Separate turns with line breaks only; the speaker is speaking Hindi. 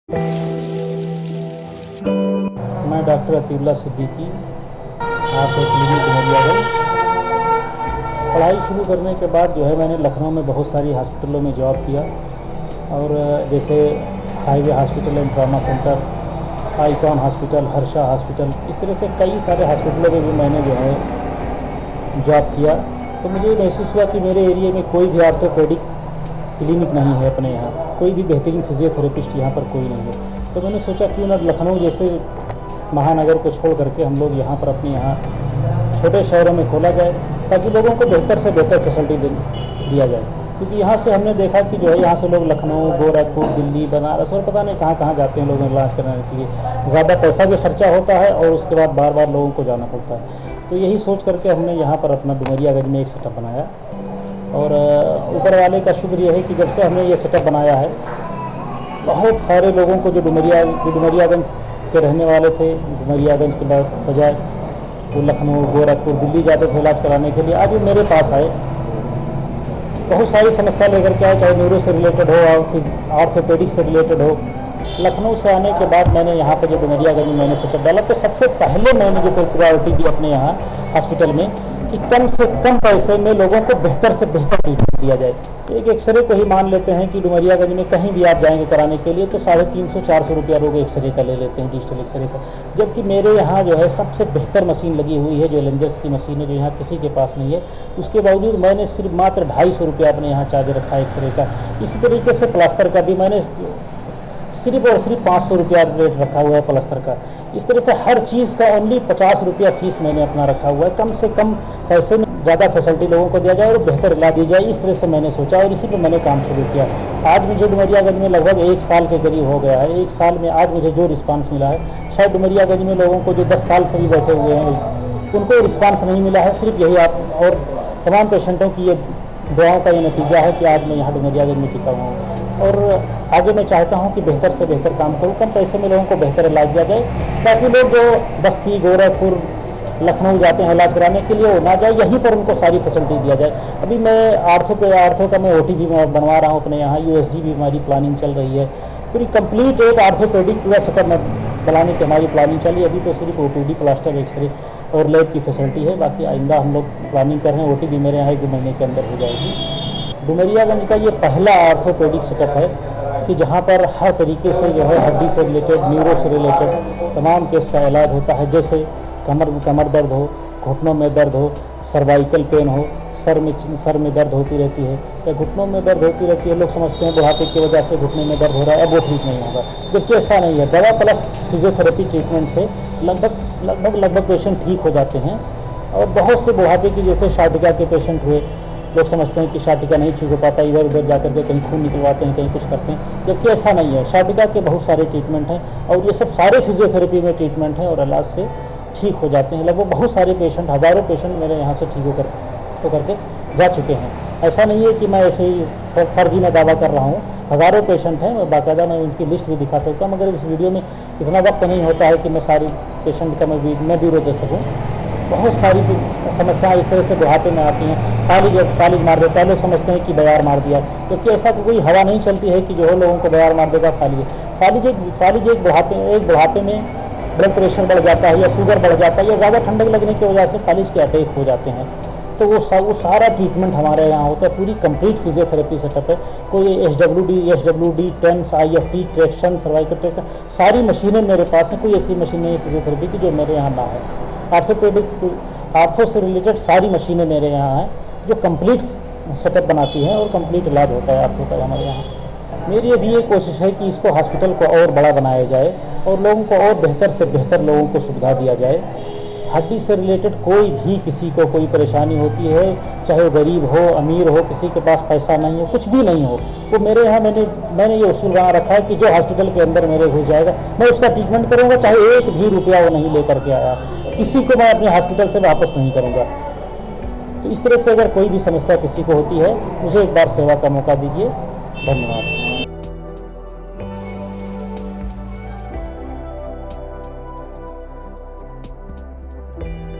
मैं डॉक्टर अतीउल्लाह सिद्दीकी, आप क्लिनिक डुमरियागंज। पढ़ाई शुरू करने के बाद जो है मैंने लखनऊ में बहुत सारी हॉस्पिटलों में जॉब किया, और जैसे highway hospital and trauma centre, icon hospital, Harsha hospital, इस तरह से कई सारे हॉस्पिटलों में भी मैंने जो है जॉब किया। तो मुझे महसूस हुआ कि मेरे एरिया में कोई भी ऑर्थोपेडिक क्लिनिक नहीं है, अपने यहाँ कोई भी बेहतरीन फिजियोथेरेपिस्ट यहाँ पर कोई नहीं है। तो मैंने सोचा क्यों ना लखनऊ जैसे महानगर को छोड़ करके हम लोग यहाँ पर अपने यहाँ छोटे शहरों में खोला जाए, ताकि लोगों को बेहतर से बेहतर फैसिलिटी दिया जाए। क्योंकि यहाँ से हमने देखा कि जो है यहाँ से लोग लखनऊ, गोरखपुर, दिल्ली, बनारस और पता नहीं कहाँ कहाँ जाते हैं लोग इलाज कराने के लिए। ज़्यादा पैसा भी खर्चा होता है और उसके बाद बार बार लोगों को जाना पड़ता है। तो यही सोच करके हमने यहाँ पर अपना डुमरियागंज में एक सेटअप बनाया, और ऊपर वाले का शुक्र ये है कि जब से हमने ये सेटअप बनाया है, बहुत सारे लोगों को जो डुमरियागंज के रहने वाले थे, डुमरियागंज के बजाय वो लखनऊ, गोरखपुर, दिल्ली जाते थे इलाज कराने के लिए, आज वो मेरे पास आए, बहुत सारी समस्या लेकर के आए, चाहे न्यूरो से रिलेटेड हो, ऑर्थोपेडिक से रिलेटेड हो। लखनऊ से आने के बाद मैंने यहाँ पर जो डुमरियागंज में मैंने सेटअप डाला, तो सबसे पहले मैंने जो प्रायोरिटी दी अपने यहाँ हॉस्पिटल में कि कम से कम पैसे में लोगों को बेहतर से बेहतर ट्रीटमेंट दिया जाए। एक एक्सरे को ही मान लेते हैं कि डुमरियागंज में कहीं भी आप जाएंगे कराने के लिए तो 350-400 रुपया लोग एक्सरे का ले लेते हैं, डिजिटल एक्सरे का। जबकि मेरे यहाँ जो है सबसे बेहतर मशीन लगी हुई है, जो लेंजर्स की मशीन है, जो यहाँ किसी के पास नहीं है। उसके बावजूद मैंने सिर्फ मात्र 250 रुपया अपने यहाँ चार्ज रखा है एक्सरे का। इसी तरीके से प्लास्टर का भी मैंने सिर्फ और सिर्फ 500 रुपया रेट रखा हुआ है प्लास्टर का। इस तरह से हर चीज़ का ओनली 50 रुपया फीस मैंने अपना रखा हुआ है। कम से कम पैसे में ज़्यादा फैसिलिटी लोगों को दिया जाए और बेहतर इलाज दी जाए, इस तरह से मैंने सोचा और इसी पर मैंने काम शुरू किया। आज मुझे डुमरियागंज में लगभग 1 साल के करीब हो गया है। 1 साल में आज मुझे जो रिस्पांस मिला है, शायद डुमरियागंज में लोगों को जो 10 साल से भी बैठे हुए हैं उनको रिस्पांस नहीं मिला है। सिर्फ यही आप और तमाम पेशेंटों की ये दुआओं का ये नतीजा है कि आज मैं यहाँ डुमरियागंज में टिका हुआ हूँ। और आगे मैं चाहता हूँ कि बेहतर से बेहतर काम करूँ, कम पैसे में लोगों को बेहतर इलाज दिया जाए, ताकि लोग जो बस्ती, गोरखपुर, लखनऊ जाते हैं इलाज कराने के लिए वो ना जाए, यहीं पर उनको सारी फैसिलिटी दिया जाए। अभी मैं आर्थो का मैं OT भी बनवा रहा हूँ अपने यहाँ, USG भी हमारी प्लानिंग चल रही है। पूरी कंप्लीट एक आर्थोपेडिक पूरा सेटअप में बनाने की हमारी प्लानिंग चली। अभी तो सिर्फ OPD, प्लास्टर, एक्सरे और लैब की फैसिलिटी है। बाकी आइंदा हम लोग प्लानिंग कर रहे हैं, OT भी मेरे यहाँ 1-2 महीने के अंदर हो जाएगी। डुमरियागंज का ये पहला आर्थोपेडिक सेटअप है कि जहाँ पर हर तरीके से जो है हड्डी से रिलेटेड, न्यूरो से रिलेटेड तमाम केस का इलाज होता है। जैसे कमर दर्द हो, घुटनों में दर्द हो, सर्वाइकल पेन हो, सर में दर्द होती रहती है या घुटनों में दर्द होती रहती है। लोग समझते हैं बुढ़ापे की वजह से घुटने में दर्द हो रहा है, अब वो ठीक नहीं होगा, जबकि ऐसा नहीं है। दवा प्लस फिजियोथेरेपी ट्रीटमेंट से लगभग पेशेंट ठीक हो जाते हैं। और बहुत से बुढ़ापे की जैसे शाटिका के पेशेंट हुए, लोग समझते हैं कि शाटिका नहीं ठीक हो पाता, इधर उधर जाकर के कहीं खून निकलवाते हैं, कहीं कुछ करते हैं, जबकि ऐसा नहीं है। शाटिका के बहुत सारे ट्रीटमेंट हैं और ये सब सारे फिजियोथेरेपी में ट्रीटमेंट हैं और इलाज से ठीक हो जाते हैं। लगभग बहुत सारे पेशेंट, हज़ारों पेशेंट मेरे यहाँ से ठीक हो करके जा चुके हैं। ऐसा नहीं है कि मैं ऐसे ही फर्जी में दावा कर रहा हूँ, हज़ारों पेशेंट हैं। मैं बाकायदा मैं उनकी लिस्ट भी दिखा सकता हूँ, मगर इस वीडियो में इतना वक्त नहीं होता है कि मैं सारी पेशेंट का मैं ब्यूरो दे सकूँ। बहुत सारी समस्याएं इस तरह से बुढ़ापे में आती हैं। फालिज मार देता है, लोग समझते हैं कि बयार मार दिया, क्योंकि ऐसा कोई हवा नहीं चलती है कि जो है लोगों को बयार मार देगा। फालिज एक बुढ़ापे में ब्लड प्रेशर बढ़ जाता है या शुगर बढ़ जाता है या ज़्यादा ठंडक लगने की वजह से फालिज के अटैक हो जाते हैं। तो वो सारा ट्रीटमेंट हमारे यहाँ होता है। पूरी कंप्लीट फिजियोथेरेपी सेटअप है। कोई SWD, TENS, IFT, traction, cervical traction, सारी मशीनें मेरे पास हैं। कोई ऐसी मशीन नहीं है फिजियोथेरेपी की जो मेरे यहाँ ना है। आर्थो से रिलेटेड सारी मशीनें मेरे यहाँ हैं जो कंप्लीट सेटअप बनाती हैं और कंप्लीट इलाज होता है आर्थो का हमारे यहाँ। मेरी अभी ये कोशिश है कि इसको हॉस्पिटल को और बड़ा बनाया जाए और लोगों को और बेहतर से बेहतर लोगों को सुविधा दिया जाए। हड्डी से रिलेटेड कोई भी किसी को कोई परेशानी होती है, चाहे वो गरीब हो, अमीर हो, किसी के पास पैसा नहीं हो, कुछ भी नहीं हो, वो मेरे यहाँ मैंने ये उसूल बना रखा है कि जो हॉस्पिटल के अंदर मेरे घुस जाएगा मैं उसका ट्रीटमेंट करूँगा, चाहे 1 भी रुपया वो नहीं ले करके आया। किसी को मैं अपने हॉस्पिटल से वापस नहीं करूँगा। तो इस तरह से अगर कोई भी समस्या किसी को होती है, मुझे एक बार सेवा का मौका दीजिए। धन्यवाद।